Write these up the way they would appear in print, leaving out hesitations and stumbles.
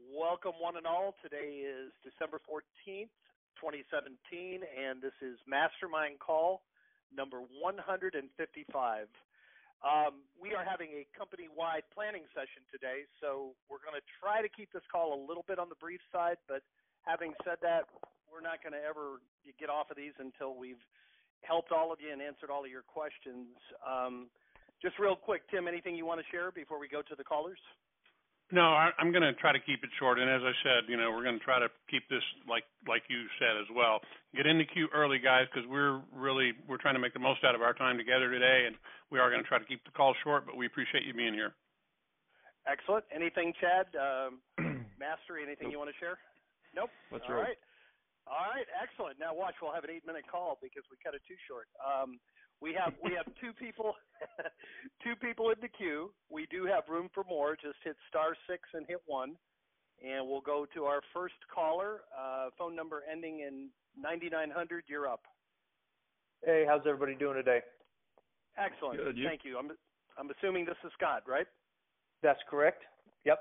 Welcome, one and all. Today is December 14th, 2017, and this is Mastermind Call number 155. We are having a company-wide planning session today, so we're going to try to keep this call a little bit on the brief side, but having said that, we're not going to ever get off of these until we've helped all of you and answered all of your questions. Just real quick, Tim, anything you want to share before we go to the callers? No, I'm going to try to keep it short. And as I said, we're going to try to keep this like you said as well. Get in the queue early, guys, because we're trying to make the most out of our time together today, and we are going to try to keep the call short, but we appreciate you being here. Excellent. Anything, Chad? Mastery, anything you want to share? Nope. All right. All right, excellent. Now watch, we'll have an 8-minute call because we cut it too short. We have two people in the queue. We do have room for more. Just hit *6 and hit 1, and we'll go to our first caller. Phone number ending in 9900. You're up. Hey, how's everybody doing today? Excellent. Good, Thank you. I'm assuming this is Scott, right? That's correct. Yep.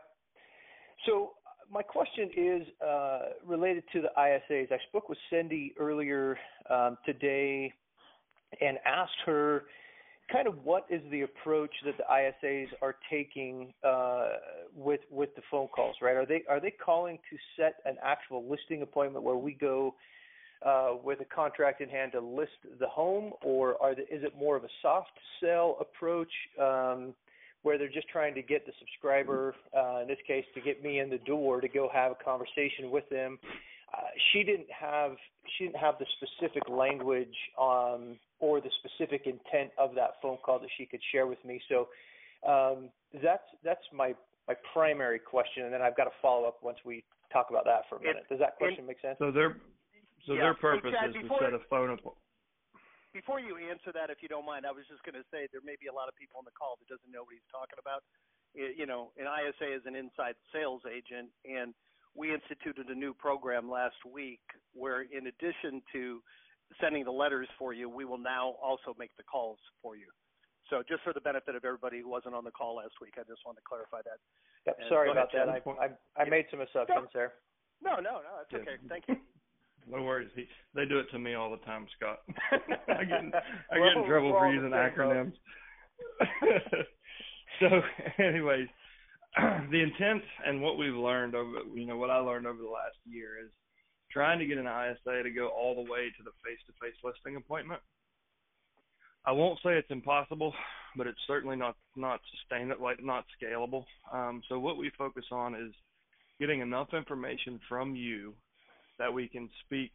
So my question is related to the ISAs. I spoke with Cindy earlier today and asked her kind of what is the approach that the ISAs are taking with the phone calls, right? Are they calling to set an actual listing appointment where we go with a contract in hand to list the home, or is it more of a soft sell approach where they're just trying to get the subscriber, in this case, to get me in the door to go have a conversation with them? She didn't have the specific language or the specific intent of that phone call that she could share with me. So that's my primary question, and then I've got a follow up once we talk about that for a minute. Does that question make sense? So their purpose is to set a phone appointment. Before you answer that, if you don't mind, I was just going to say there may be a lot of people on the call that doesn't know what he's talking about. An ISA is an inside sales agent, and we instituted a new program last week where in addition to sending the letters for you, we will now also make the calls for you. So just for the benefit of everybody who wasn't on the call last week, I just wanted to clarify that. Yep, sorry about that. I made some assumptions there. No, that's okay. Thank you. No worries. They do it to me all the time, Scott. I get in trouble for using acronyms. So, anyways, the intent and what we've learned what I learned over the last year is trying to get an ISA to go all the way to the face-to-face listing appointment. I won't say it's impossible, but it's certainly not sustainable, not scalable. So what we focus on is getting enough information from you that we can speak,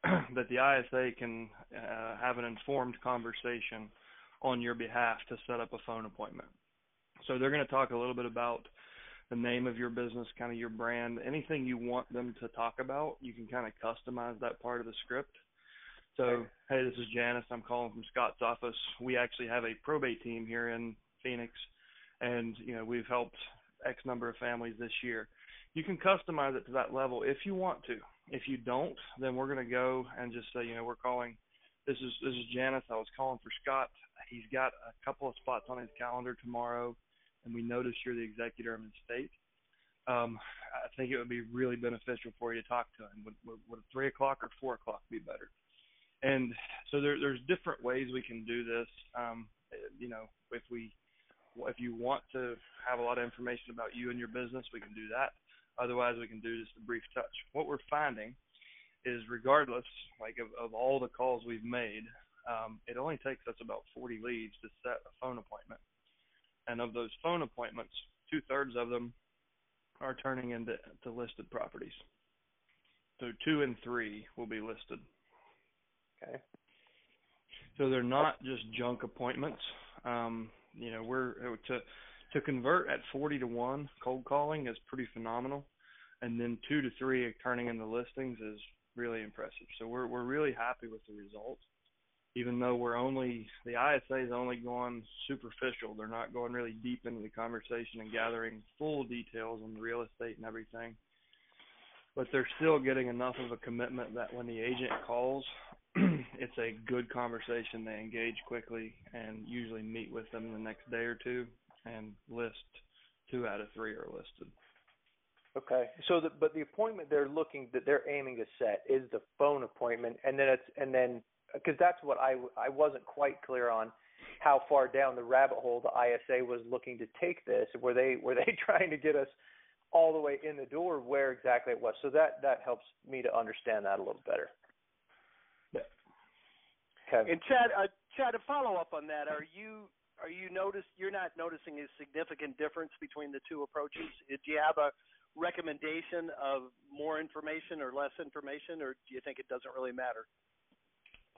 that the ISA can have an informed conversation on your behalf to set up a phone appointment. So they're going to talk a little bit about the name of your business, kind of your brand, anything you want them to talk about. You can kind of customize that part of the script. So, hey, this is Janice. I'm calling from Scott's office. We actually have a probate team here in Phoenix, and, we've helped X number of families this year. You can customize it to that level if you want to. If you don't, then we're going to go and just say, we're calling. This is Janice. I was calling for Scott. He's got a couple of spots on his calendar tomorrow, and we noticed you're the executor of his estate. I think it would be really beneficial for you to talk to him. Would 3 o'clock or 4 o'clock be better? And so there's different ways we can do this. If you want to have a lot of information about you and your business, we can do that. Otherwise, we can do just a brief touch. What we're finding is regardless, of all the calls we've made, it only takes us about 40 leads to set a phone appointment. And of those phone appointments, 2/3 of them are turning into listed properties. So 2 and 3 will be listed. Okay. So they're not just junk appointments. We're to convert at 40 to 1 cold calling is pretty phenomenal, and then 2 to 3 turning into listings is really impressive. So we're really happy with the results. Even though the ISA is only going superficial, they're not going really deep into the conversation and gathering full details on the real estate and everything. But they're still getting enough of a commitment that when the agent calls, it's a good conversation. They engage quickly and usually meet with them the next day or two and list 2 out of 3 are listed. Okay. So, but the appointment they're aiming to set is the phone appointment, and then because that's what I wasn't quite clear on how far down the rabbit hole the ISA was looking to take this. Were they trying to get us all the way in the door? Where exactly it was? So that helps me to understand that a little better. Yeah. Okay. And Chad, a follow up on that. You're not noticing a significant difference between the two approaches? Do you have a recommendation of more information or less information, or do you think it doesn't really matter?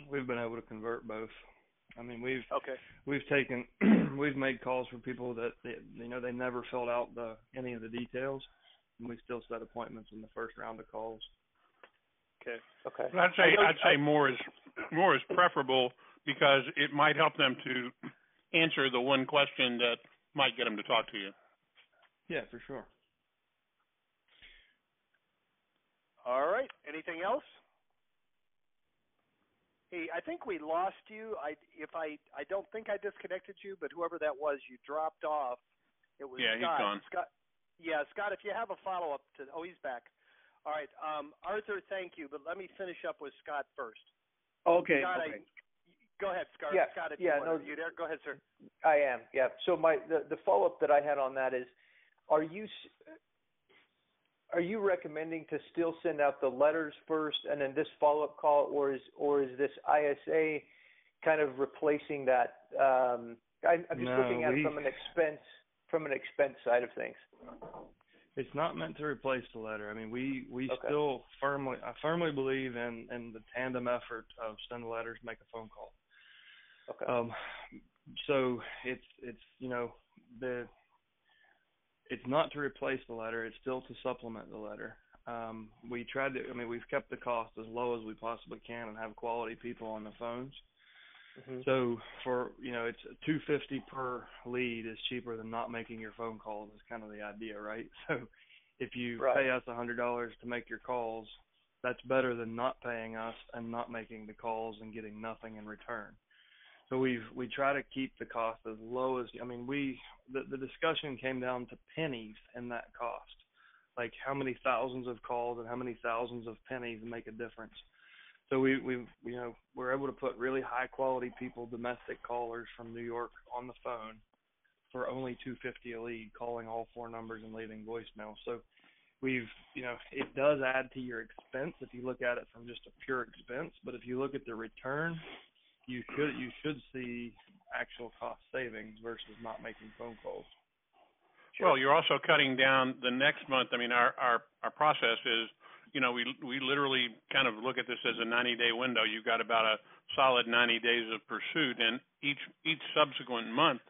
We've been able to convert both. I mean, we've made calls for people that they never filled out any of the details, and we still set appointments in the first round of calls. Okay. Well, I'd say more is preferable, because it might help them to answer the one question that might get them to talk to you. Yeah, for sure. All right. Anything else? Hey, I think we lost you. I don't think I disconnected you, but whoever that was, you dropped off. It was Scott. He's gone. Scott, if you have a follow-up he's back. All right. Arthur, thank you, but let me finish up with Scott first. Okay. Scott, okay. Go ahead, Scott. Yeah, Scott, if yeah, you want. You there? Go ahead, sir. I am. Yeah. So the follow-up that I had on that is, are you recommending to still send out the letters first and then this follow-up call, or is this ISA kind of replacing that? I'm just looking at it from an expense side of things. It's not meant to replace the letter. I mean, we Okay. still I firmly believe in the tandem effort of send letters, make a phone call. Okay. So it's it's not to replace the letter. It's still to supplement the letter. We've kept the cost as low as we possibly can and have quality people on the phones. Mm-hmm. So it's $250 per lead is cheaper than not making your phone calls, is kind of the idea, right? So if you pay us $100 to make your calls, that's better than not paying us and not making the calls and getting nothing in return. So we try to keep the cost as low as, the discussion came down to pennies in that cost, like how many thousands of calls and how many thousands of pennies make a difference. So we're able to put really high quality people, domestic callers from New York, on the phone for only $250 a lead, calling all 4 numbers and leaving voicemail. So it does add to your expense if you look at it from just a pure expense, but if you look at the return, you should see actual cost savings versus not making phone calls. Well, you're also cutting down the next month. I mean, our process is, we literally kind of look at this as a 90-day window. You've got about a solid 90 days of pursuit, and each subsequent month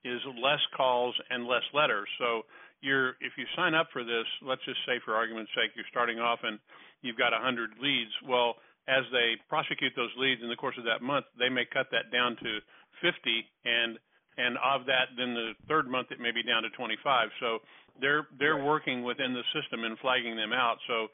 is less calls and less letters. So if you sign up for this, let's just say for argument's sake, you're starting off and you've got 100 leads. Well, as they prosecute those leads in the course of that month, they may cut that down to 50, and of that, then the third month it may be down to 25. So they're working within the system and flagging them out. So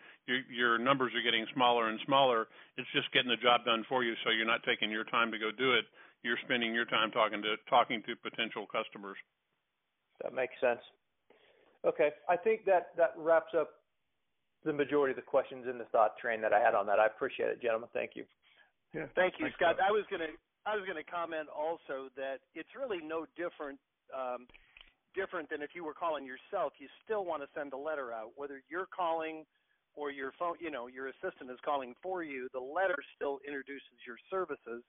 your numbers are getting smaller and smaller. It's just getting the job done for you, so you're not taking your time to go do it. You're spending your time talking to potential customers. That makes sense. Okay, I think that wraps up the majority of the questions in the thought train that I had on that. I appreciate it, gentlemen. Thank you. Yeah. Thank you, Scott. I was gonna comment also that it's really no different than if you were calling yourself. You still want to send a letter out, whether you're calling or your phone, your assistant is calling for you. The letter still introduces your services,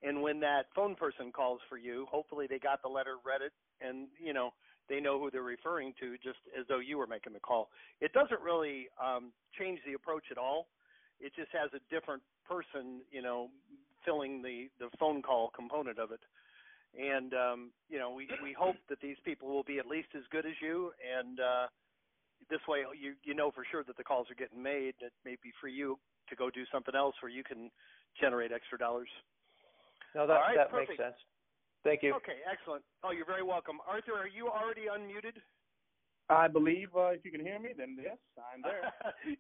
and when that phone person calls for you, hopefully they got the letter, read it, and they know who they're referring to, just as though you were making the call. It doesn't really change the approach at all. It just has a different person, filling the phone call component of it. And, we hope that these people will be at least as good as you, and this way you know for sure that the calls are getting made. It may be for you to go do something else where you can generate extra dollars. No, that makes sense. Thank you. Okay, excellent. Oh, you're very welcome. Arthur, are you already unmuted? I believe if you can hear me, then yes, I'm there.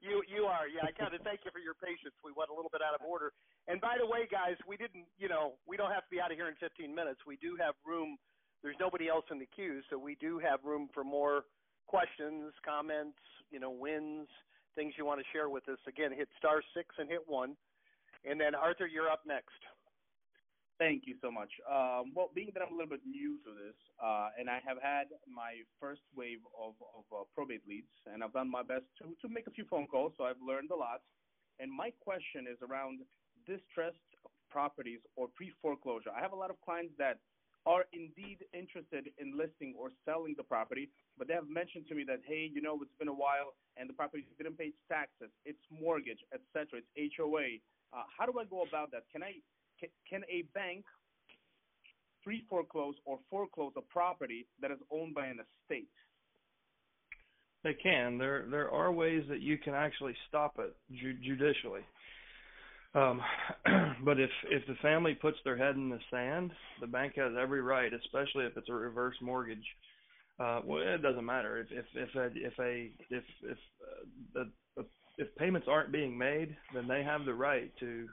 You are. Yeah, I kind of thank you for your patience. We went a little bit out of order. And by the way, guys, we don't have to be out of here in 15 minutes. We do have room. There's nobody else in the queue, so we do have room for more questions, comments, wins, things you want to share with us, again, hit *6 and hit 1. And then, Arthur, you're up next. Thank you so much. Well, being that I'm a little bit new to this, and I have had my first wave of probate leads, and I've done my best to make a few phone calls, so I've learned a lot. And my question is around distressed properties or pre-foreclosure. I have a lot of clients that are indeed interested in listing or selling the property, but they have mentioned to me that, hey, it's been a while, and the property didn't pay its taxes, its mortgage, etc., its HOA. How do I go about that? Can a bank pre-foreclose or foreclose a property that is owned by an estate? They can. There are ways that you can actually stop it judicially. But if the family puts their head in the sand, the bank has every right, especially if it's a reverse mortgage. Well, it doesn't matter if payments aren't being made, then they have the right to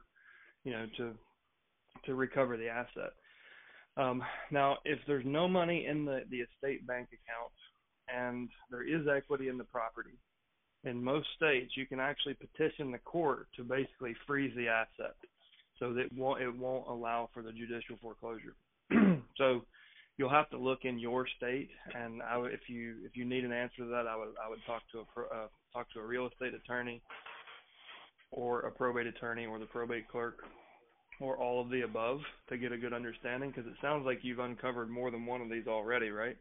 recover the asset. Now, if there's no money in the estate bank account and there is equity in the property, in most states you can actually petition the court to basically freeze the asset, so that it won't allow for the judicial foreclosure. So you'll have to look in your state, and if you need an answer to that, I would talk to a real estate attorney or a probate attorney or the probate clerk, or all of the above, to get a good understanding, because it sounds like you've uncovered more than one of these already, right?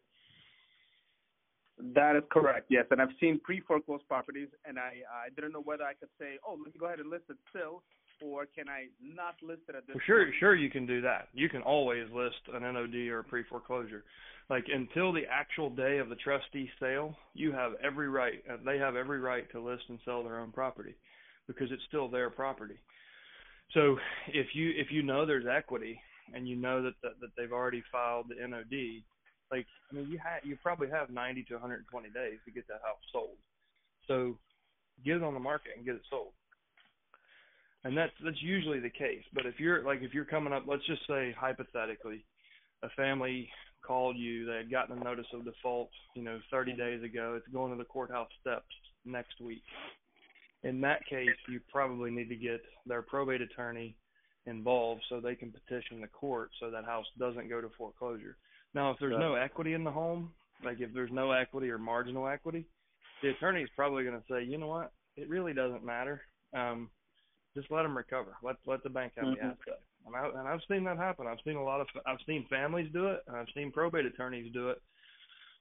That is correct, yes. And I've seen pre-foreclosed properties, and I didn't know whether I could say, oh, let me go ahead and list it still, or can I not list it at this point? Sure, you can do that. You can always list an NOD or a pre-foreclosure. Like, until the actual day of the trustee sale, you have every right, they have every right to list and sell their own property, because it's still their property. So if you know there's equity, and you know that they've already filed the NOD, you probably have 90 to 120 days to get that house sold. So get it on the market and get it sold. And that's usually the case. But if you're coming up, let's just say hypothetically, a family called you, they had gotten a notice of default, 30 days ago. It's going to the courthouse steps next week. In that case, you probably need to get their probate attorney involved so they can petition the court so that house doesn't go to foreclosure. Now, if there's no equity in the home, like if there's no equity or marginal equity, the attorney is probably going to say, you know what, it really doesn't matter. Just let them recover. Let the bank have the asset. And I've seen that happen. I've seen families do it, and I've seen probate attorneys do it,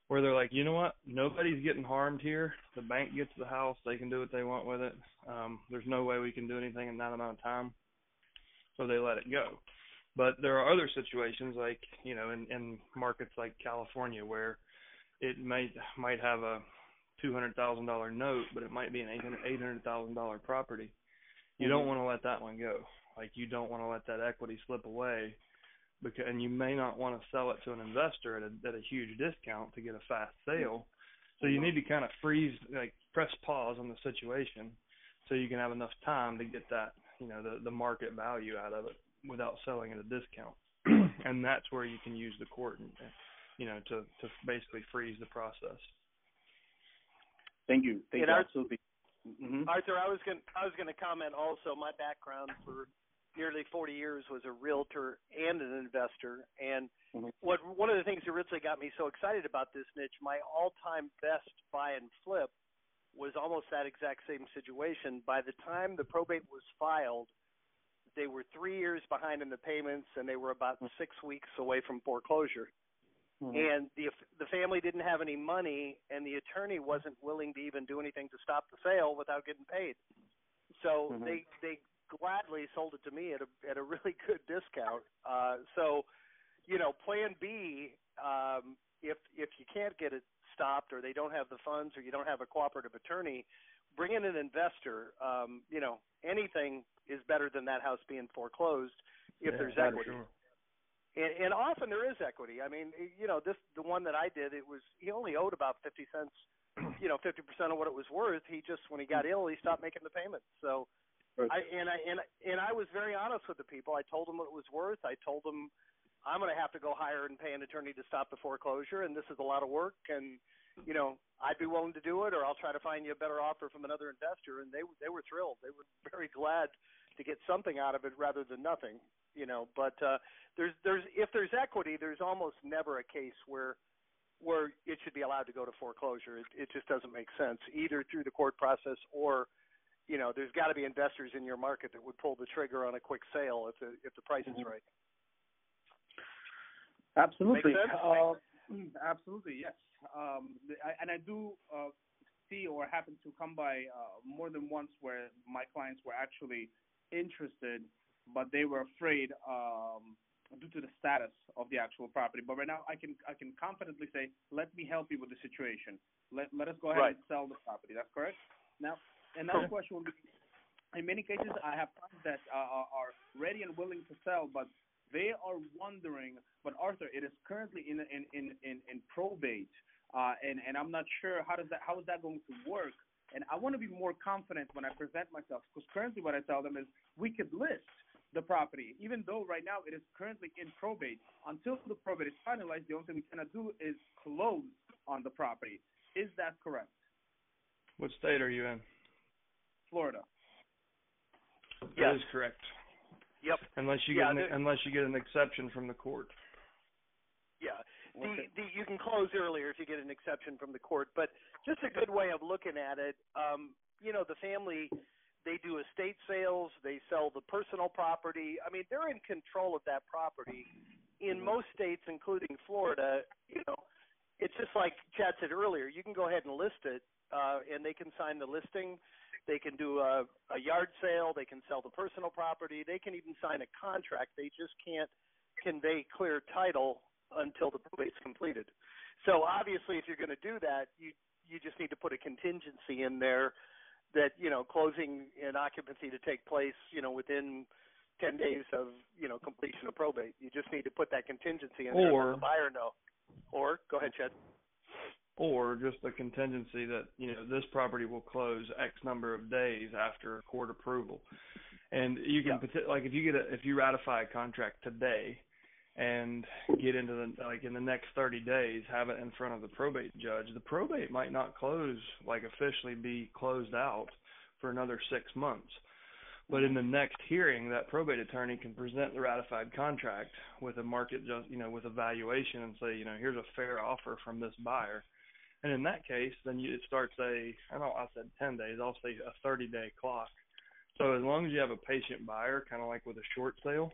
where they're like, you know what, nobody's getting harmed here. The bank gets the house. They can do what they want with it. There's no way we can do anything in that amount of time. So they let it go. But there are other situations, like, in markets like California, where it might have a $200,000 note, but it might be an $800,000 property. You don't want to let that one go. Like, you don't want to let that equity slip away, and you may not want to sell it to an investor at a huge discount to get a fast sale. So you need to kind of press pause on the situation, so you can have enough time to get that, the market value out of it without selling at a discount. And that's where you can use the court, to basically freeze the process. Thank you. Absolutely. Arthur, I was going to comment also. My background for nearly 40 years was a realtor and an investor, and one of the things that really got me so excited about this niche, my all-time best buy and flip, was almost that exact same situation. By the time the probate was filed, they were 3 years behind in the payments, and they were about 6 weeks away from foreclosure. And the family didn't have any money, and the attorney wasn't willing to even do anything to stop the sale without getting paid. So they gladly sold it to me at a really good discount. So, plan B, if you can't get it stopped, or they don't have the funds, or you don't have a cooperative attorney, bring in an investor. Anything is better than that house being foreclosed if there's equity. Sure. And often there is equity. I mean, the one that I did, he only owed about 50 cents, 50% of what it was worth. He just, when he got ill, he stopped making the payments. So, I was very honest with the people. I told them what it was worth. I told them I'm going to have to go hire and pay an attorney to stop the foreclosure, and this is a lot of work. And I'd be willing to do it, or I'll try to find you a better offer from another investor. And they were thrilled. They were very glad to get something out of it rather than nothing. But there's if there's equity, there's almost never a case where it should be allowed to go to foreclosure. It just doesn't make sense, either through the court process or, there's got to be investors in your market that would pull the trigger on a quick sale if the price is right. Absolutely. Make sense? Absolutely, yes. I do see or happen to come by more than once where my clients were actually interested, but they were afraid due to the status of the actual property. But right now, I can confidently say, let me help you with the situation. Let us go ahead and sell the property. That's correct. Now, another question would be: in many cases, I have clients that are ready and willing to sell, but they are wondering, but Arthur, it is currently in probate, and I'm not sure how is that going to work. And I want to be more confident when I present myself, because currently what I tell them is we could list the property, even though right now it is currently in probate. Until the probate is finalized, the only thing we cannot do is close on the property. Is that correct? What state are you in? Florida. That is correct. Yep. Unless you get an exception from the court. Yeah. You can close earlier if you get an exception from the court, but just a good way of looking at it, the family, they do estate sales, they sell the personal property. I mean, they're in control of that property. In most states, including Florida, it's just like Chad said earlier, you can go ahead and list it, and they can sign the listing. They can do a yard sale. They can sell the personal property. They can even sign a contract. They just can't convey clear title until the probate's completed. So obviously, if you're going to do that, you just need to put a contingency in there that, closing and occupancy to take place, within 10 days of, completion of probate. You just need to put that contingency in there and let the buyer know. Or, go ahead, Chad. Or just the contingency that, this property will close X number of days after court approval. And you can, if you ratify a contract today and get into in the next 30 days, have it in front of the probate judge, the probate might not close, officially be closed out for another 6 months. But in the next hearing, that probate attorney can present the ratified contract with a market, with a valuation and say, here's a fair offer from this buyer. And in that case, then it starts I said 10 days, I'll say a 30-day clock. So as long as you have a patient buyer, kind of like with a short sale,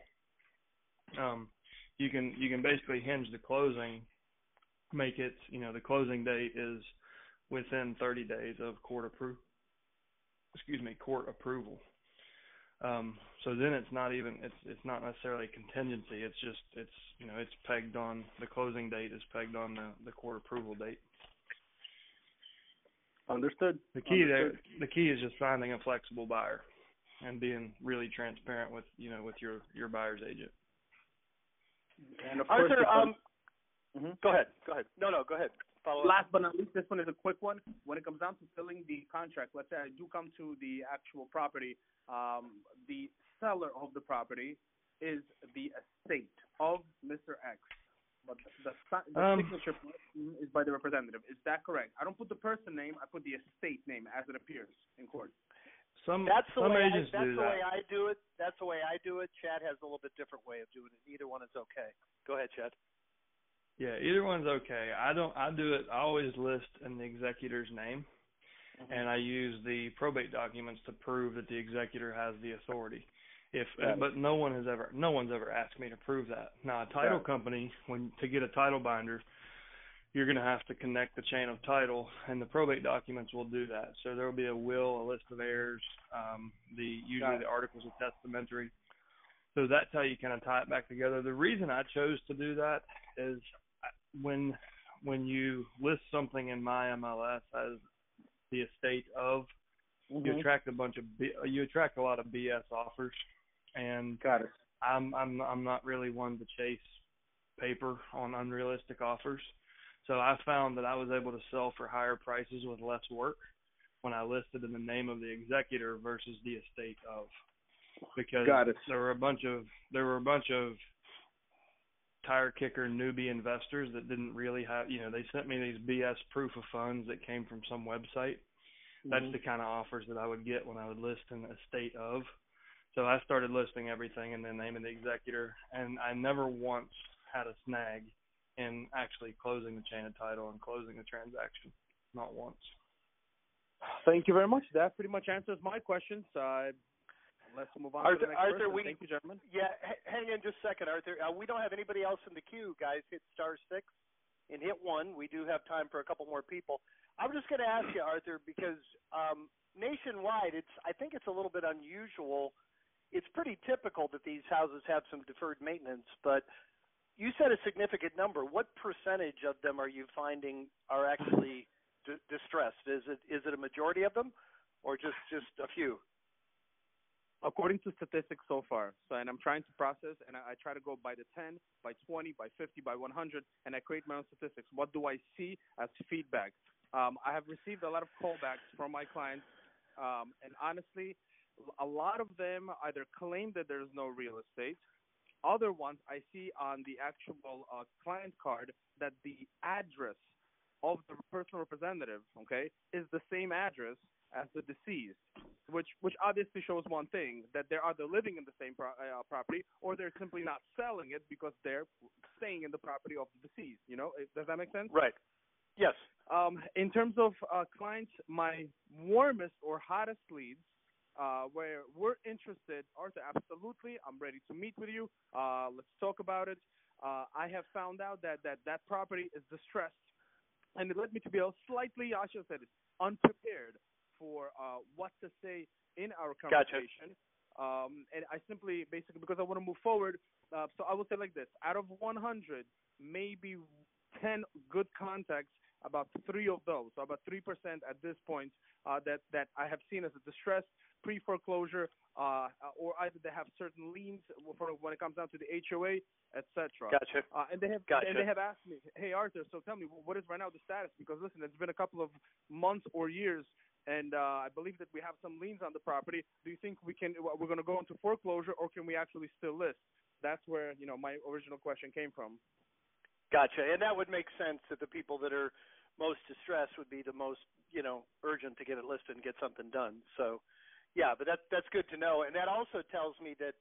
you can basically hinge the closing, make it, the closing date is within 30 days of court approval. So then it's not necessarily contingency. It's just, it's pegged on, the closing date is pegged on the court approval date. Understood. The key is just finding a flexible buyer and being really transparent with your buyer's agent. And of course, Arthur, go ahead. No, go ahead. Follow up. Last but not least, this one is a quick one. When it comes down to filling the contract, let's say I do come to the actual property, the seller of the property is the estate of Mr. X, but the signature is by the representative. Is that correct? I don't put the person name. I put the estate name as it appears in court. That's the way I do it. That's the way I do it. Chad has a little bit different way of doing it. Either one is okay. Go ahead, Chad. Yeah, either one's okay. I always list in the executor's name, and I use the probate documents to prove that the executor has the authority. But no one's ever asked me to prove that. Now, a title company, to get a title binder, you're going to have to connect the chain of title, and the probate documents will do that. So there will be a will, a list of heirs, usually the articles of testamentary. So that's how you kind of tie it back together. The reason I chose to do that is when you list something in my MLS as the estate of, you attract a lot of BS offers, and I'm not really one to chase paper on unrealistic offers. So I found that I was able to sell for higher prices with less work when I listed in the name of the executor versus the estate of, because there were a bunch of tire kicker newbie investors that didn't really have, they sent me these BS proof of funds that came from some website. That's the kind of offers that I would get when I would list in a state of. So I started listing everything in the name of the executor, and I never once had a snag in actually closing the chain of title and closing the transaction. Not once. Thank you very much. That pretty much answers my questions. Let's move on to the next person. Thank you, gentlemen. Yeah, hang in just a second, Arthur. We don't have anybody else in the queue, guys. Hit *6 and hit 1. We do have time for a couple more people. I'm just going to ask you, Arthur, because nationwide, I think it's a little bit unusual. It's pretty typical that these houses have some deferred maintenance, but you said a significant number. What percentage of them are you finding are actually distressed? Is it a majority of them, or just a few? According to statistics so far, and I'm trying to process, and I try to go by the 10, by 20, by 50, by 100, and I create my own statistics. What do I see as feedback? I have received a lot of callbacks from my clients, and honestly, a lot of them either claim that there's no real estate. Other ones I see on the actual client card that the address of the personal representative, okay, is the same address as the deceased, which obviously shows one thing, that they're either living in the same property or they're simply not selling it because they're staying in the property of the deceased. Does that make sense? Right. Yes. In terms of clients, my warmest or hottest leads, where we're interested, Arthur, absolutely, I'm ready to meet with you. Let's talk about it. I have found out that property is distressed, and it led me to be slightly, I should say this, unprepared for what to say in our conversation. Gotcha. And I simply, basically, because I want to move forward, so I will say like this. Out of 100, maybe 10 good contacts, about 3 of those, so about 3% at this point, that I have seen as a distressed pre-foreclosure, or either they have certain liens when it comes down to the HOA, etc. Gotcha. And they have asked me, hey, Arthur, so tell me, what is right now the status? Because listen, it's been a couple of months or years, and I believe that we have some liens on the property. Do you think we're going to go into foreclosure, or can we actually still list? That's where my original question came from. Gotcha, and that would make sense that the people that are most distressed would be the most urgent to get it listed and get something done. So, yeah, but that's good to know, and that also tells me that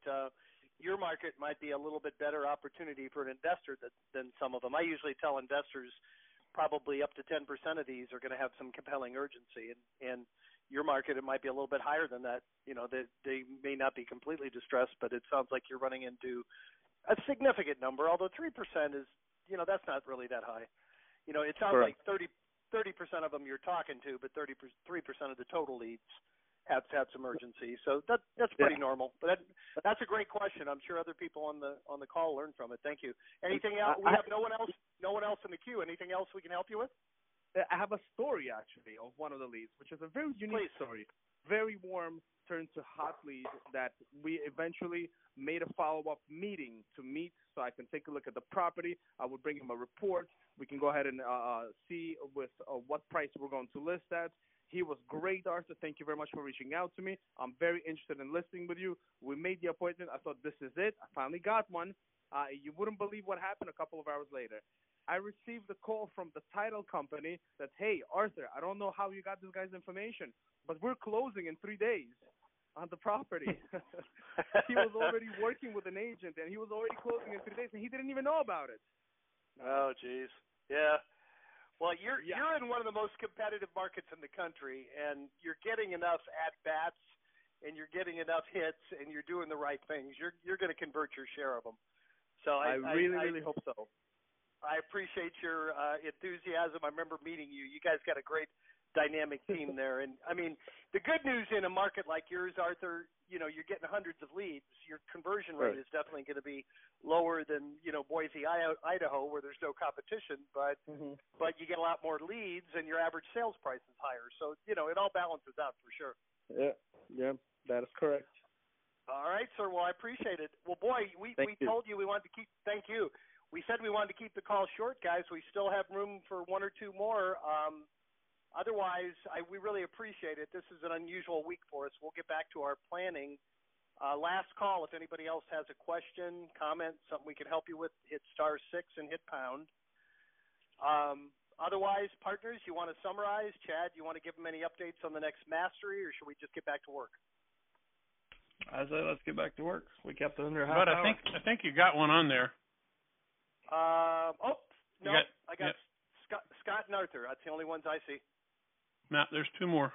your market might be a little bit better opportunity for an investor than some of them. I usually tell investors probably up to 10% of these are going to have some compelling urgency, and your market, it might be a little bit higher than that. They may not be completely distressed, but it sounds like you're running into a significant number, although 3% is, that's not really that high. It sounds Correct. like 30% of them you're talking to, but 3% of the total leads have some urgency. So that's pretty normal. But that's a great question. I'm sure other people on the call learned from it. Thank you. Anything else? We have no one else in the queue. Anything else we can help you with? I have a story actually of one of the leads, which is a very unique story. Very warm, turned to hot lead that we eventually made a follow-up meeting to meet so I can take a look at the property. I would bring him a report. We can go ahead and see with what price we're going to list at. He was great, Arthur. Thank you very much for reaching out to me. I'm very interested in listing with you. We made the appointment. I thought, this is it. I finally got one. You wouldn't believe what happened a couple of hours later. I received a call from the title company that, hey, Arthur, I don't know how you got this guy's information, but we're closing in 3 days on the property. He was already working with an agent, and he was already closing in 3 days, and he didn't even know about it. Oh, geez. Yeah. Well, you're in one of the most competitive markets in the country, and you're getting enough at-bats, and you're getting enough hits, and you're doing the right things. You're going to convert your share of them. So I really hope so. I appreciate your enthusiasm. I remember meeting you. You guys got a great dynamic team there. And, I mean, the good news in a market like yours, Arthur, you're getting hundreds of leads. Your conversion rate is definitely going to be lower than, Boise, Idaho, where there's no competition. But but you get a lot more leads, and your average sales price is higher. So, it all balances out for sure. Yeah, that is correct. All right, sir. Well, I appreciate it. Well, boy, we told you we wanted to keep – thank you. We said we wanted to keep the call short, guys. We still have room for one or two more. Otherwise, we really appreciate it. This is an unusual week for us. We'll get back to our planning Last call, if anybody else has a question, comment, something we can help you with, hit *6 and hit pound. Otherwise, partners, you want to summarize? Chad, you want to give them any updates on the next mastery, or should we just get back to work? I say let's get back to work. We kept it under half But hour. I think you got one on there. I got Scott and Arthur. That's the only ones I see. Matt, there's two more.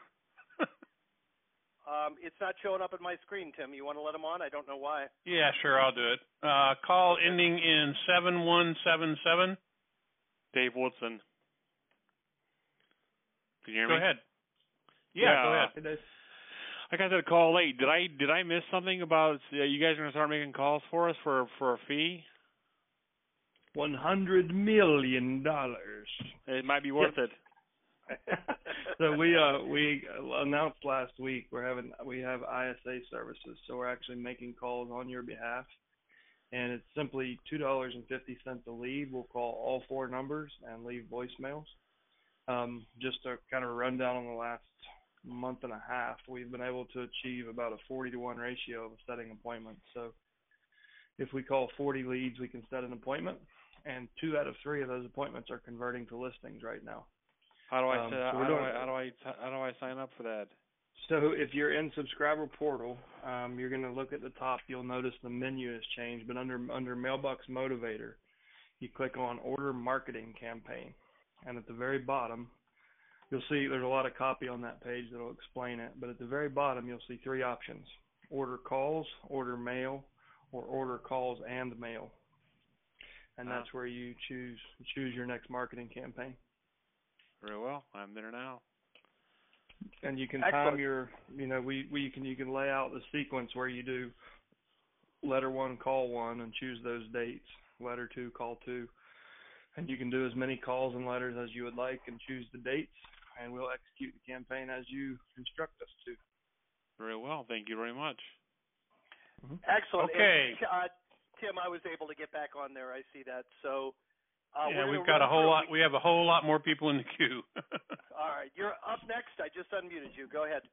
It's not showing up on my screen, Tim. You want to let them on? I don't know why. Yeah, sure, I'll do it. Call ending in 7177. Dave Woodson. Can you hear me? Go ahead. Yeah, go ahead. Hey, Dave. I got that call late. Did I miss something about you guys are going to start making calls for us for a fee? $100 million. It might be worth it. So we announced last week we have ISA services, so we're actually making calls on your behalf, and it's simply $2.50 a lead. We'll call all four numbers and leave voicemails. Just a kind of rundown on the last month and a half, we've been able to achieve about a 40-to-1 ratio of setting appointments. So if we call 40 leads, we can set an appointment, and 2 out of 3 of those appointments are converting to listings right now. How do I sign up for that? So if you're in subscriber portal, you're going to look at the top. You'll notice the menu has changed, but under Mailbox Motivator, you click on Order Marketing Campaign, and at the very bottom, you'll see there's a lot of copy on that page that'll explain it. But at the very bottom, you'll see 3 options: order calls, order mail, or order calls and mail. And that's where you choose your next marketing campaign. Very well. I'm there now. And you can time your, you can lay out the sequence where you do letter 1, call 1, and choose those dates. Letter 2, call 2. And you can do as many calls and letters as you would like and choose the dates, and we'll execute the campaign as you instruct us to. Very well. Thank you very much. Mm-hmm. Excellent. Okay. And, Tim, I was able to get back on there. I see that. So we've got a whole lot. We have a whole lot more people in the queue. All right, you're up next. I just unmuted you. Go ahead.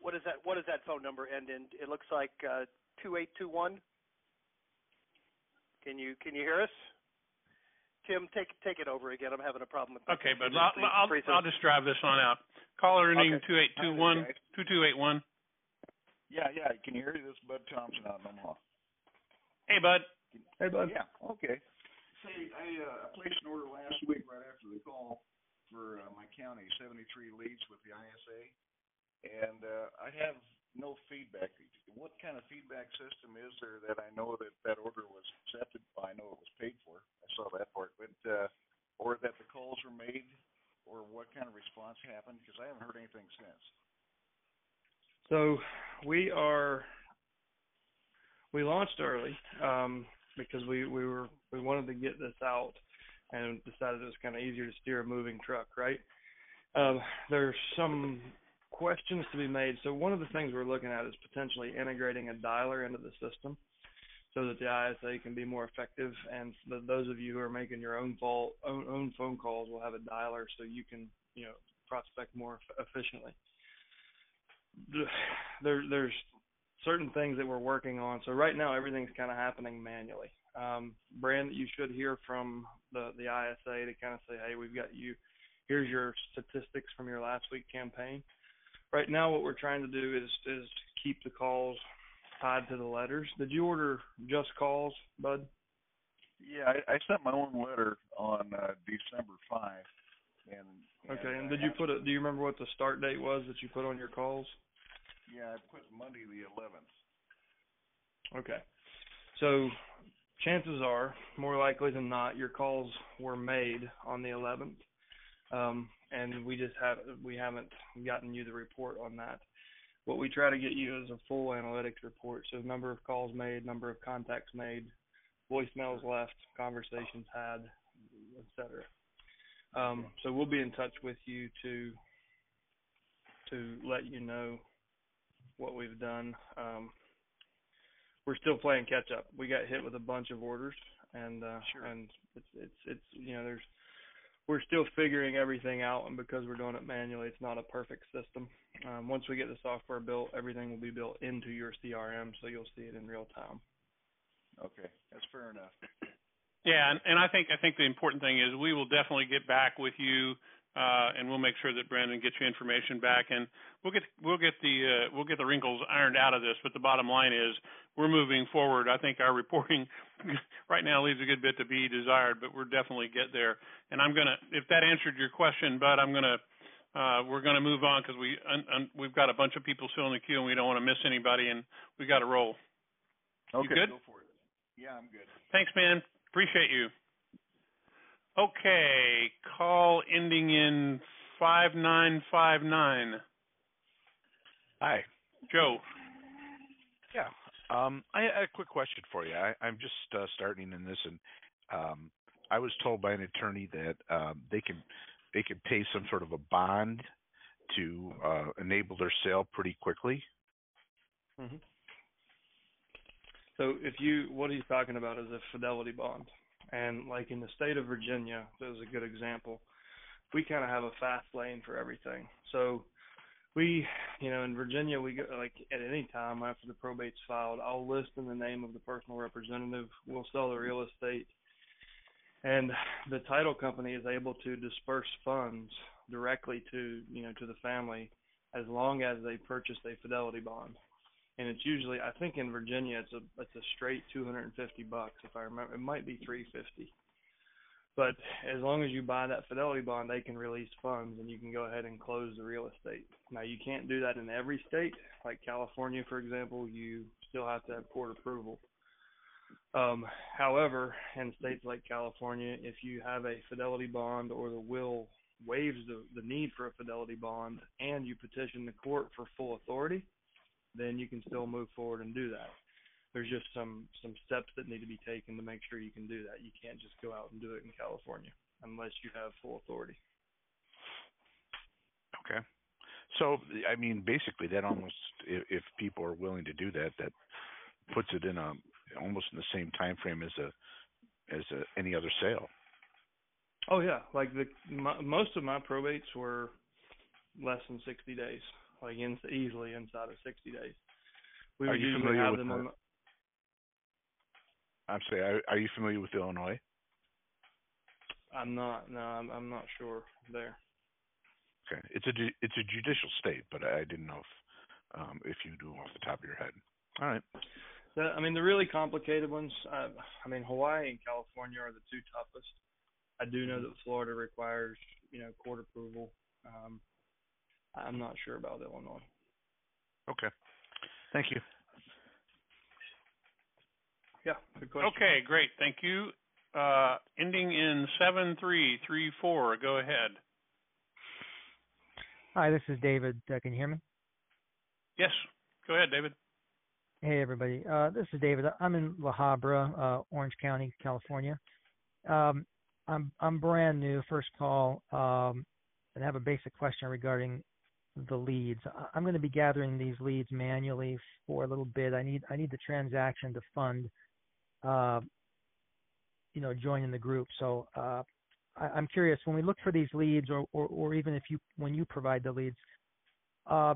What is that phone number end in? It looks like 2821. Can you hear us? Tim, take it over again. I'm having a problem with that. Okay, but I'll just drive this on out. Caller ending 2821 2281. Yeah. Can you hear me? This is Bud Thompson out in Omaha. Hey, Bud. Hey, Bud. Yeah, okay. Say, I placed an order last week right after the call for my county, 73 leads with the ISA, and I have no feedback. What kind of feedback system is there that I know that order was accepted? I know it was paid for. I saw that part, but or that the calls were made, or what kind of response happened? Because I haven't heard anything since. So we launched early because we wanted to get this out and decided it was kind of easier to steer a moving truck, right? There's some questions to be made. So one of the things we're looking at is potentially integrating a dialer into the system so that the ISA can be more effective, and those of you who are making your own phone calls will have a dialer so you can prospect more efficiently. There's certain things that we're working on. So right now everything's kind of happening manually. Brand, you should hear from the ISA to kind of say, hey, we've got you. Here's your statistics from your last week campaign. Right now what we're trying to do is keep the calls tied to the letters. Did you order just calls, Bud? Yeah, I sent my own letter on December 5. Okay, and did you do you remember what the start date was that you put on your calls? Yeah, I put Monday the 11th. Okay. So chances are, more likely than not, your calls were made on the 11th, and we haven't gotten you the report on that. What we try to get you is a full analytics report, so number of calls made, number of contacts made, voicemails left, conversations had, etc. So we'll be in touch with you to let you know what we've done. We're still playing catch up. We got hit with a bunch of orders, and sure. And it's we're still figuring everything out, and because we're doing it manually, it's not a perfect system. Once we get the software built, everything will be built into your CRM, so you'll see it in real time. Okay, that's fair enough. Yeah, and I think the important thing is we will definitely get back with you, and we'll make sure that Brandon gets you information back, and we'll get the wrinkles ironed out of this. But the bottom line is we're moving forward. I think our reporting right now leaves a good bit to be desired, but we're definitely get there. And if that answered your question, Bud, we're gonna move on because we've got a bunch of people still in the queue, and we don't want to miss anybody, and we got to roll. Okay, you good? Go for it. Yeah, I'm good. Thanks, man. Appreciate you. Okay, call ending in 5959. Hi. Joe. Yeah. I had a quick question for you. I'm just starting in this, and I was told by an attorney that they can pay some sort of a bond to enable their sale pretty quickly. Mm-hmm. So what he's talking about is a Fidelity Bond. And like in the state of Virginia, that was a good example. We kind of have a fast lane for everything. So we, in Virginia, we go, like at any time after the probate's filed, I'll list in the name of the personal representative. We'll sell the real estate. And the title company is able to disperse funds directly to the family as long as they purchase a Fidelity Bond. And it's usually, I think in Virginia, it's a straight $250 if I remember. It might be $350, but as long as you buy that Fidelity Bond, they can release funds and you can go ahead and close the real estate. Now you can't do that in every state. Like California, for example, you still have to have court approval. However, in states like California, if you have a Fidelity Bond or the will waives the need for a Fidelity Bond and you petition the court for full authority, then you can still move forward and do that. There's just some steps that need to be taken to make sure you can do that. You can't just go out and do it in California unless you have full authority. Okay. So, I mean, basically that almost, if people are willing to do that, that puts it in almost in the same time frame as any other sale. Oh yeah, like most of my probates were less than 60 days. Like easily inside of 60 days. We would usually have them on. I'm sorry. Are you familiar with Illinois? I'm not. No, I'm not sure there. Okay, it's a judicial state, but I didn't know if you do off the top of your head. All right. The really complicated ones. Hawaii and California are the two toughest. I do know that Florida requires court approval. I'm not sure about Illinois. Okay. Thank you. Yeah, good question. Okay, great. Thank you. Ending in 7334. Go ahead. Hi, this is David. Can you hear me? Yes. Go ahead, David. Hey, everybody. This is David. I'm in La Habra, Orange County, California. I'm brand new, first call, and I have a basic question regarding the leads. I'm going to be gathering these leads manually for a little bit. I need the transaction to fund, joining the group. So I'm curious, when we look for these leads, or even when you provide the leads, I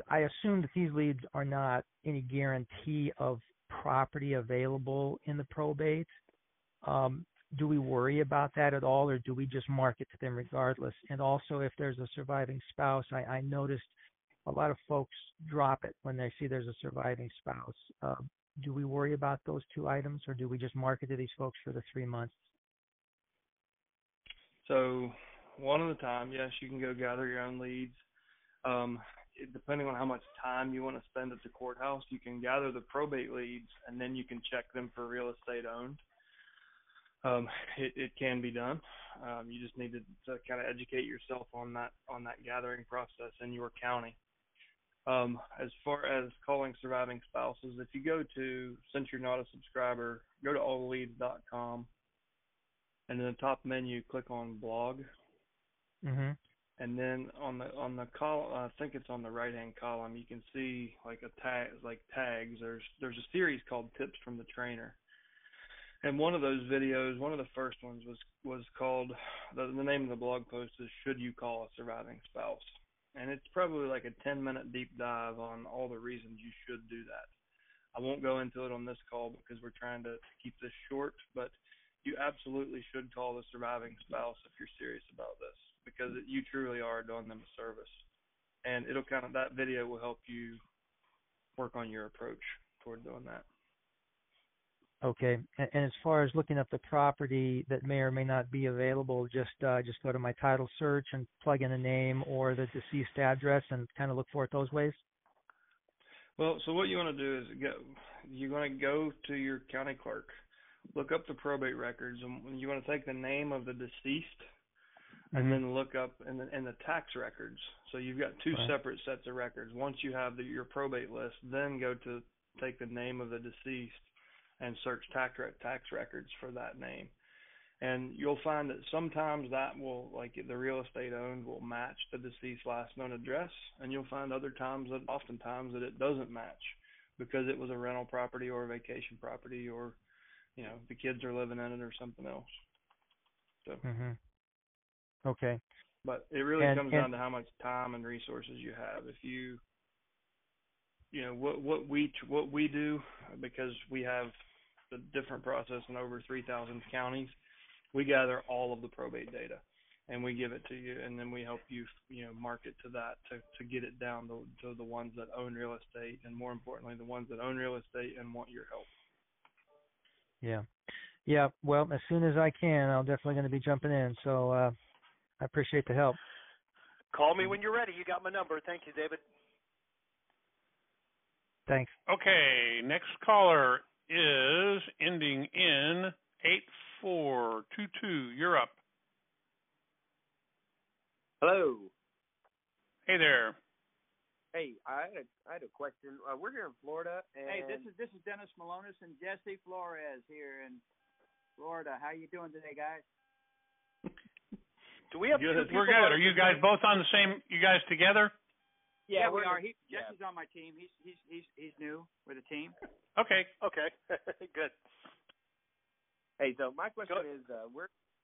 assume that these leads are not any guarantee of property available in the probate. Do we worry about that at all, or do we just market to them regardless? And also, if there's a surviving spouse, I noticed a lot of folks drop it when they see there's a surviving spouse. Do we worry about those two items, or do we just market to these folks for the 3 months? So one at a time, yes, you can go gather your own leads. Depending on how much time you want to spend at the courthouse, you can gather the probate leads, and then you can check them for real estate owned. It can be done. You just need to kind of educate yourself on that gathering process in your county. As far as calling surviving spouses, if you go to, since you're not a subscriber, go to alltheleads.com, and in the top menu, click on blog. Mm-hmm. And then on the column, I think it's on the right hand column, you can see like tags. There's a series called Tips from the Trainer. And one of those videos, one of the first ones was called, the name of the blog post is "Should You Call a Surviving Spouse?" And it's probably like a 10-minute deep dive on all the reasons you should do that. I won't go into it on this call because we're trying to keep this short, but you absolutely should call the surviving spouse if you're serious about this, because you truly are doing them a service. And that video will help you work on your approach toward doing that. Okay. And as far as looking up the property that may or may not be available, just go to my title search and plug in a name or the deceased address and kind of look for it those ways? Well, so what you want to do is you're going to go to your county clerk, look up the probate records, and you want to take the name of the deceased and then look up in the tax records. So you've got two separate sets of records. Once you have your probate list, then go to take the name of the deceased and search tax records for that name. And you'll find that sometimes that will, like the real estate owned, will match the deceased last known address, and you'll find oftentimes that it doesn't match because it was a rental property or a vacation property, or the kids are living in it or something else. So. Okay. But it really comes down to how much time and resources you have. If what we do, because we have a different process in over 3,000 counties, we gather all of the probate data and we give it to you, and then we help you market to that to get it down to the ones that own real estate, and more importantly the ones that own real estate and want your help. Yeah. Well, as soon as I can, I'm definitely going to be jumping in. So I appreciate the help. Call me when you're ready. You got my number. Thank you, David. Thanks. Okay, next caller is ending in 8422. You're up. Hello. Hey there. Hey, I had a question. We're here in Florida, and hey, this is Dennis Malonis and Jesse Flores here in Florida. How you doing today, guys? Do we have? We're good. Are you guys both on the same? You guys together? Yeah, we are. Jesse's on my team. He's new with the team. Okay. Good. Hey, so my question is,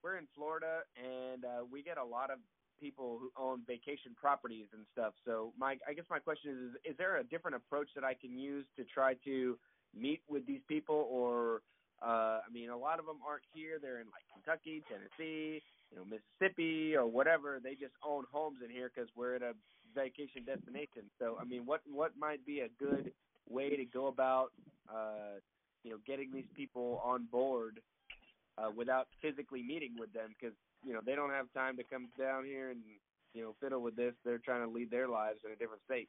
we're in Florida, and we get a lot of people who own vacation properties and stuff. So I guess my question is there a different approach that I can use to try to meet with these people? Or a lot of them aren't here. They're in like Kentucky, Tennessee, Mississippi, or whatever. They just own homes in here because we're at a vacation destination. So what might be a good way to go about getting these people on board without physically meeting with them, because they don't have time to come down here and fiddle with this. They're trying to lead their lives in a different state.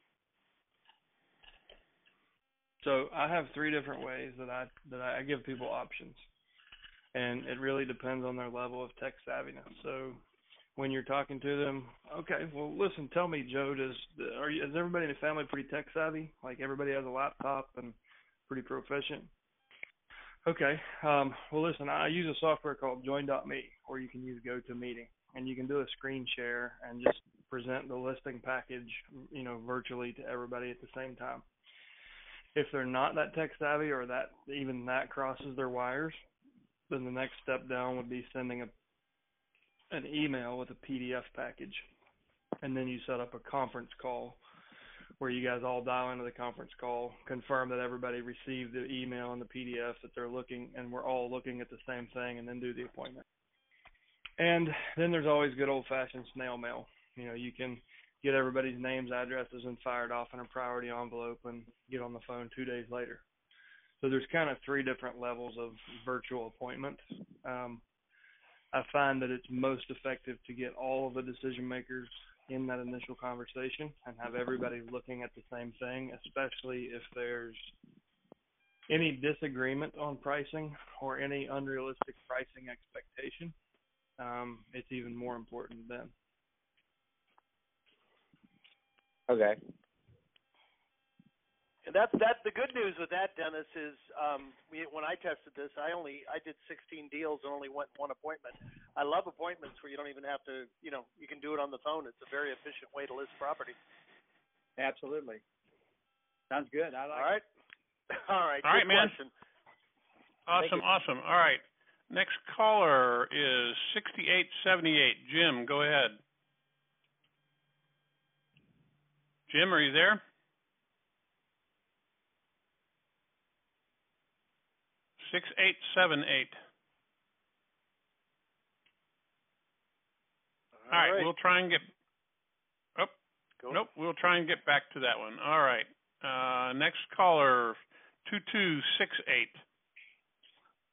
So I have 3 different ways that I give people options, and it really depends on their level of tech savviness. So when you're talking to them, okay, well, listen, tell me, Joe, is everybody in the family pretty tech savvy? Like everybody has a laptop and pretty proficient? Okay, well, listen, I use a software called Join.me, or you can use GoToMeeting, and you can do a screen share and just present the listing package, virtually to everybody at the same time. If they're not that tech savvy, or that crosses their wires, then the next step down would be sending an email with a PDF package, and then you set up a conference call where you guys all dial into the conference call, confirm that everybody received the email and the PDF that they're looking, and we're all looking at the same thing, and then do the appointment. And then there's always good old-fashioned snail mail. You can get everybody's names, addresses, and fired off in a priority envelope and get on the phone 2 days later. So there's kind of 3 different levels of virtual appointments. I find that it's most effective to get all of the decision makers in that initial conversation and have everybody looking at the same thing, especially if there's any disagreement on pricing or any unrealistic pricing expectation. It's even more important then. Okay. And that's the good news with that, Dennis, is when I tested this, I did 16 deals and only went 1 appointment. I love appointments where you don't even have to, you can do it on the phone. It's a very efficient way to list property. Absolutely. Sounds good. I like All right. it. All right, man. Question. Awesome. All right. Next caller is 6878. Jim, go ahead. Jim, are you there? Six 6878. All right. We'll try and get. Nope. We'll try and get back to that one. All right. Next caller, 2268.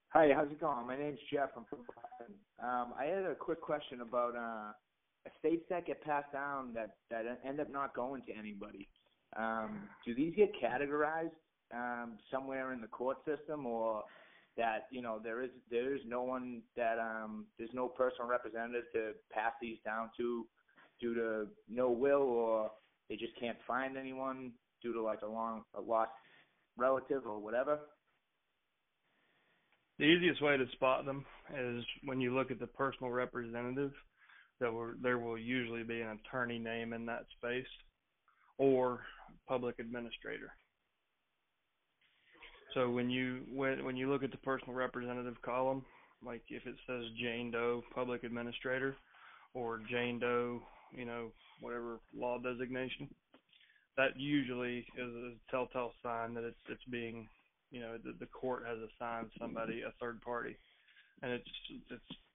Hi, how's it going? My name's Jeff. I'm from Boston. I had a quick question about estates that get passed down that end up not going to anybody. Do these get categorized somewhere in the court system, or that there is no one that there's no personal representative to pass these down to due to no will, or they just can't find anyone due to like a lost relative or whatever? The easiest way to spot them is when you look at the personal representative, there will usually be an attorney name in that space or public administrator. So when you look at the personal representative column, like if it says Jane Doe public administrator or Jane Doe, whatever law designation, that usually is a telltale sign that it's being, the court has assigned somebody, a third party, and it's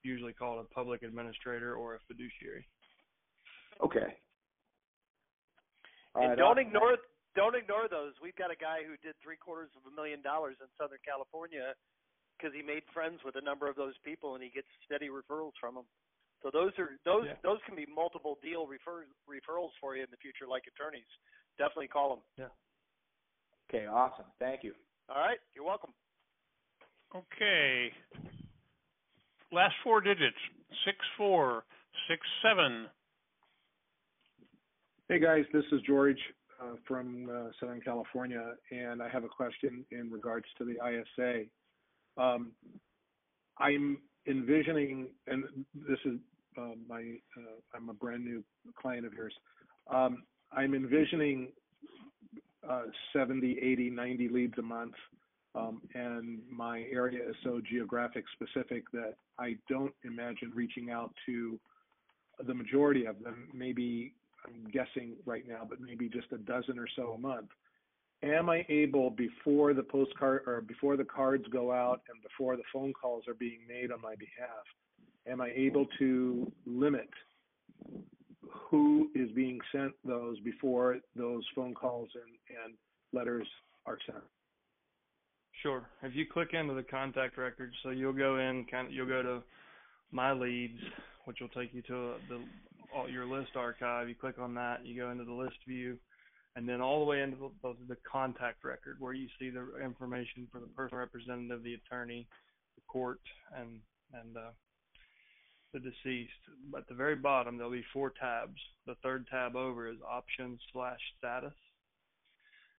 usually called a public administrator or a fiduciary. Okay. And don't ignore those. We've got a guy who did $750,000 in Southern California because he made friends with a number of those people, and he gets steady referrals from them. So those can be multiple deal referrals for you in the future, like attorneys. Definitely call them. Yeah. Okay. Awesome. Thank you. All right. You're welcome. Okay. Last four digits, 6467. Hey guys, this is George from Southern California, and I have a question in regards to the ISA. I'm envisioning, and this is I'm a brand new client of yours. I'm envisioning 70, 80, 90 leads a month, and my area is so geographic specific that I don't imagine reaching out to the majority of them. Maybe, I'm guessing right now, but maybe just a dozen or so a month. Am I able, before the postcard or before the cards go out and before the phone calls are being made on my behalf, am I able to limit who is being sent those before those phone calls and letters are sent? Sure. If you click into the contact record, so you'll go to My Leads, which will take you to your list archive. You click on that, you go into the list view, and then all the way into the contact record where you see the information for the personal representative, the attorney, the court, and the deceased. At the very bottom, there'll be 4 tabs. The third tab over is options/status.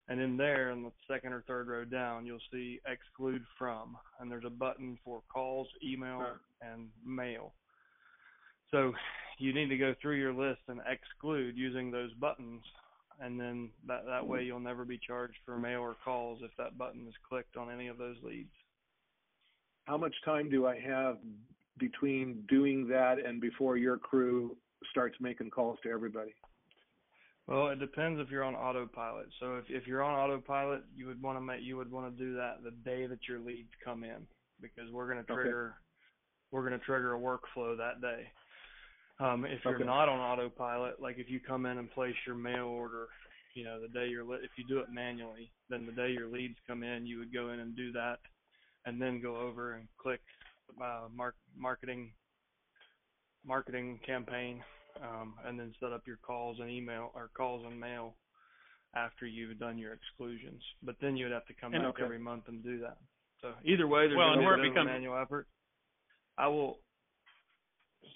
And in there, in the second or third row down, you'll see exclude from, and there's a button for calls, email, and mail. So you need to go through your list and exclude using those buttons, and then that way you'll never be charged for mail or calls if that button is clicked on any of those leads. How much time do I have between doing that and before your crew starts making calls to everybody? Well, it depends if you're on autopilot. So if you're on autopilot, you would want to do that the day that your leads come in, because we're going to trigger a workflow that day. If you're not on autopilot, like if you come in and place your mail order, the day if you do it manually, then the day your leads come in, you would go in and do that, and then go over and click marketing campaign, and then set up your calls and email or calls and mail after you've done your exclusions. But then you would have to come back every month and do that. So either way, there's a bit of a manual effort.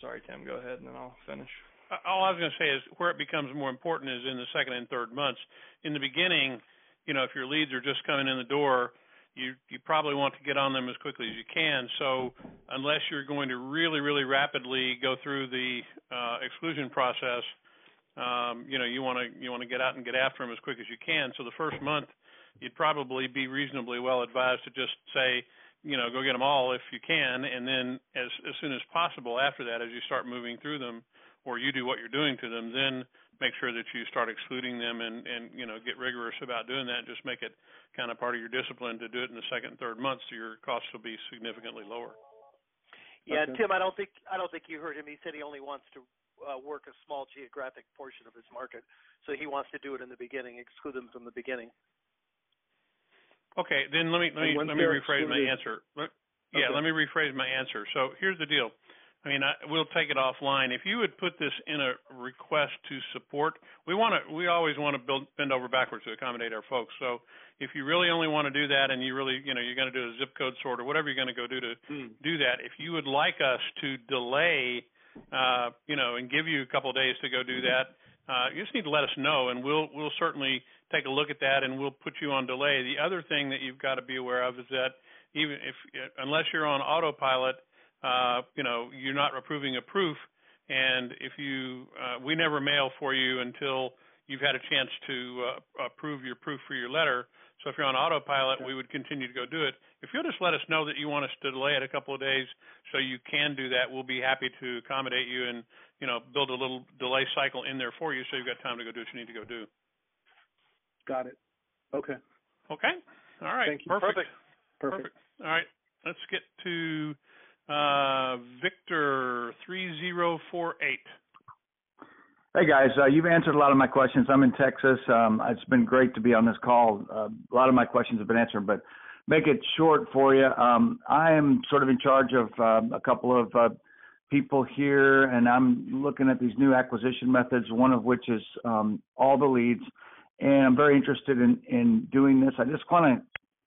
Sorry, Tim, go ahead and then I'll finish. All I was going to say is where it becomes more important is in the second and third months. In the beginning, if your leads are just coming in the door, you probably want to get on them as quickly as you can. So unless you're going to really, really rapidly go through the exclusion process, you want to get out and get after them as quick as you can. So the first month, you'd probably be reasonably well advised to just say, go get them all if you can, and then as soon as possible after that, as you start moving through them, or you do what you're doing to them, then make sure that you start excluding them and get rigorous about doing that. Just make it kind of part of your discipline to do it in the second and third month, so your costs will be significantly lower. Yeah, okay. Tim, I don't think you heard him. He said he only wants to work a small geographic portion of his market, so he wants to do it in the beginning, exclude them from the beginning. Okay, then let me rephrase my answer. Let me rephrase my answer. So here's the deal. I mean, we'll take it offline. If you would put this in a request to support, we always want to bend over backwards to accommodate our folks. So if you really only want to do that, and you really, you're going to do a zip code sort or whatever you're going to go do to do that, if you would like us to delay, and give you a couple of days to go do that, you just need to let us know, and we'll certainly take a look at that, and we'll put you on delay. The other thing that you've got to be aware of is that unless you're on autopilot, you're not approving a proof, and if we never mail for you until you've had a chance to approve your proof for your letter. So if you're on autopilot, we would continue to go do it. If you'll just let us know that you want us to delay it a couple of days so you can do that, we'll be happy to accommodate you and, build a little delay cycle in there for you so you've got time to go do what you need to go do. Got it. Okay. Okay. All right. Thank you. Perfect. All right. Let's get to Victor 3048. Hey guys, you've answered a lot of my questions. I'm in Texas. It's been great to be on this call. A lot of my questions have been answered, but make it short for you. I am sort of in charge of a couple of people here, and I'm looking at these new acquisition methods, one of which is all the leads, and I'm very interested in doing this. I just want to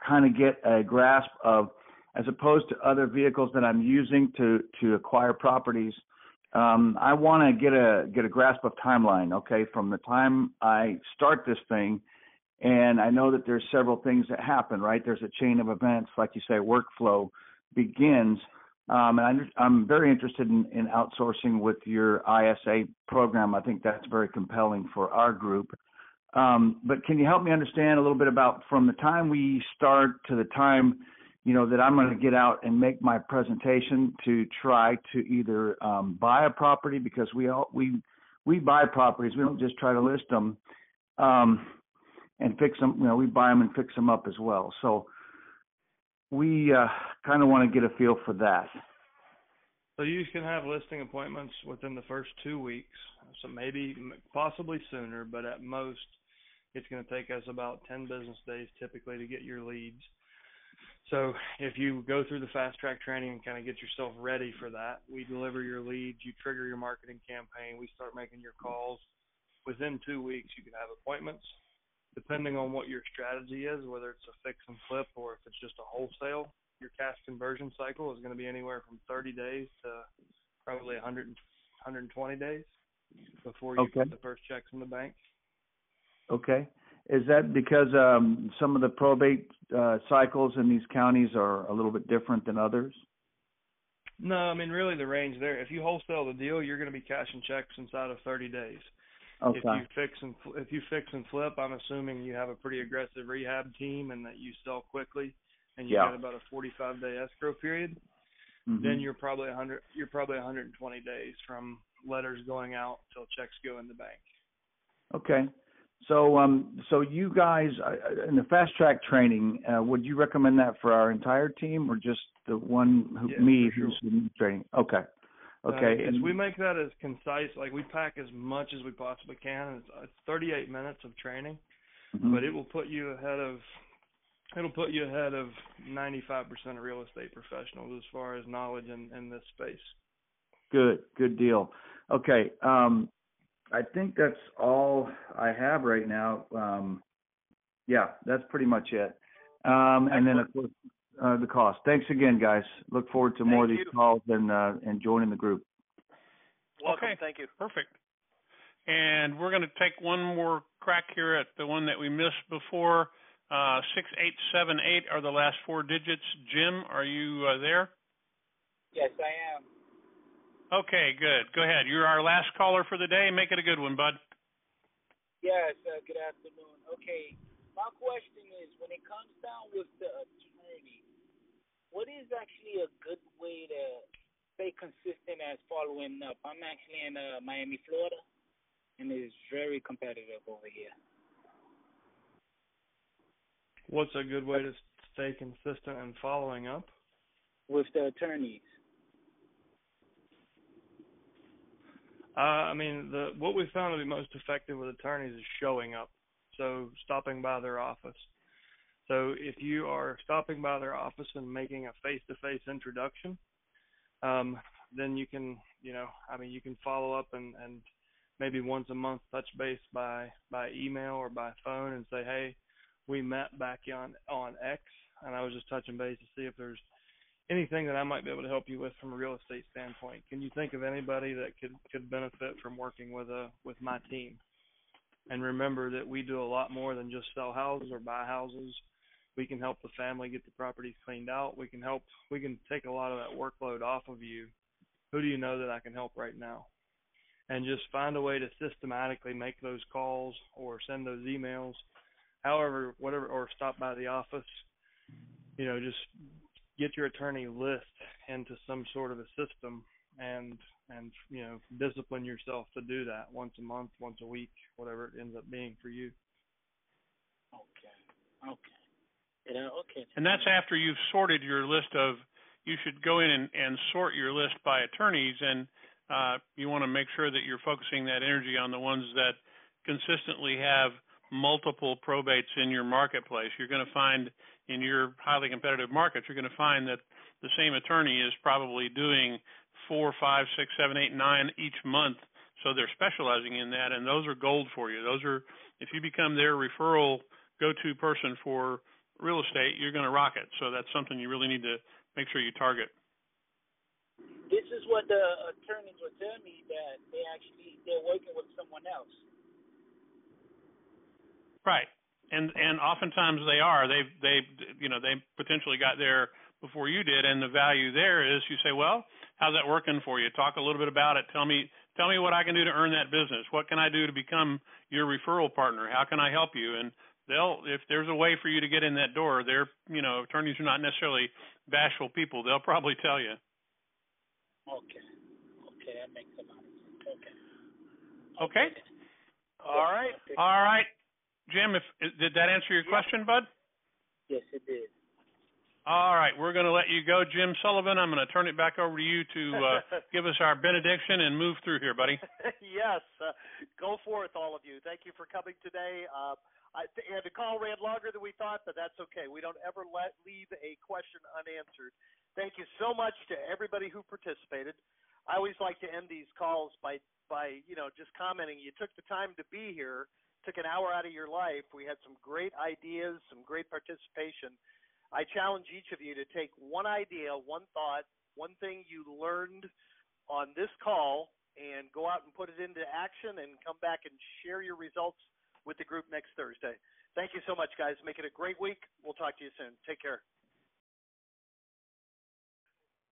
kind of get a grasp of, as opposed to other vehicles that I'm using to acquire properties, I want to get a grasp of timeline, okay, from the time I start this thing, and I know that there's several things that happen, right? There's a chain of events, like you say, workflow begins, and I'm very interested in outsourcing with your ISA program. I think that's very compelling for our group. But can you help me understand a little bit about from the time we start to the time that I'm going to get out and make my presentation to try to either buy a property, because we buy properties. We don't just try to list them and fix them. We buy them and fix them up as well. So we kind of want to get a feel for that. So you can have listing appointments within the first 2 weeks. So possibly sooner, but at most it's going to take us about 10 business days typically to get your leads. So if you go through the fast track training and kind of get yourself ready for that, we deliver your leads, you trigger your marketing campaign, we start making your calls. Within 2 weeks, you can have appointments. Depending on what your strategy is, whether it's a fix and flip or if it's just a wholesale, your cash conversion cycle is going to be anywhere from 30 days to probably 120 days before you get the first checks in the bank. Okay. Is that because some of the probate cycles in these counties are a little bit different than others? No, I mean, really the range there. If you wholesale the deal, you're going to be cashing checks inside of 30 days. Okay. If you fix and flip, I'm assuming you have a pretty aggressive rehab team and that you sell quickly, and you got about a 45-day escrow period. Mm-hmm. Then you're probably 120 days from letters going out till checks go in the bank. Okay. So you guys in the fast track training, would you recommend that for our entire team or just the one who's in training? Okay. And we make that as concise, like we pack as much as we possibly can. It's 38 minutes of training, but it will put you ahead of 95% of real estate professionals as far as knowledge in this space. Good deal. Okay. I think that's all I have right now. That's pretty much it. And then, of course, the cost. Thanks again, guys. Look forward to more of these calls and joining the group. Welcome. Thank you. Perfect. And we're going to take one more crack here at the one that we missed before. 6878 are the last four digits. Jim, are you there? Yes, I am. Okay, good. Go ahead. You're our last caller for the day. Make it a good one, bud. Yes, good afternoon. Okay, my question is, when it comes down with the attorney, what is actually a good way to stay consistent as following up? I'm actually in Miami, Florida, and it's very competitive over here. What's a good way to stay consistent and following up? With the attorneys. I mean, what we found to be most effective with attorneys is showing up. So stopping by their office. So if you are stopping by their office and making a face-to-face introduction, then you can, you can follow up and maybe once a month touch base by email or by phone and say, hey, we met back on X, and I was just touching base to see if there's anything that I might be able to help you with from a real estate standpoint. Can you think of anybody that could benefit from working with my team? And remember that we do a lot more than just sell houses or buy houses. We can help the family get the properties cleaned out. We can take a lot of that workload off of you. Who do you know that I can help right now? And just find a way to systematically make those calls or send those emails, however, whatever, or stop by the office. Just get your attorney list into some sort of a system and discipline yourself to do that once a month, once a week, whatever it ends up being for you. Okay. Yeah, okay. And that's after you've sorted your list of, you should go in and sort your list by attorneys, and you want to make sure that you're focusing that energy on the ones that consistently have multiple probates in your marketplace. You're going to find in your highly competitive markets, you're going to find that the same attorney is probably doing 4, 5, 6, 7, 8, 9 each month. So they're specializing in that, and those are gold for you. Those are, if you become their referral go-to person for real estate, you're going to rock it. So that's something you really need to make sure you target. This is what the attorneys were telling me, that they're working with someone else. Right. And oftentimes they are. They potentially got there before you did, and the value there is you say, well, how's that working for you? Talk a little bit about it. Tell me what I can do to earn that business. What can I do to become your referral partner? How can I help you? And if there's a way for you to get in that door, attorneys are not necessarily bashful people. They'll probably tell you. Okay, that makes a lot of sense. Okay. All right. Jim, did that answer your question, bud? Yes, it did. All right, we're going to let you go, Jim Sullivan. I'm going to turn it back over to you to give us our benediction and move through here, buddy. Yes, go forth, all of you. Thank you for coming today. And the call ran longer than we thought, but that's okay. We don't ever leave a question unanswered. Thank you so much to everybody who participated. I always like to end these calls by just commenting. You took the time to be here, took an hour out of your life. We had some great ideas, some great participation. I challenge each of you to take one idea, one thought, one thing you learned on this call and go out and put it into action and come back and share your results with the group next Thursday. Thank you so much, guys. Make it a great week. We'll talk to you soon. Take care.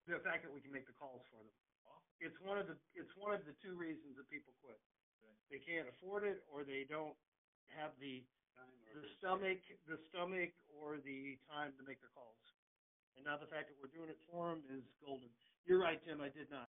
The fact that we can make the calls for them. It's one of the two reasons that people quit. They can't afford it, or they don't have the stomach or the time to make their calls. And now the fact that we're doing it for them is golden. You're right, Tim. I did not.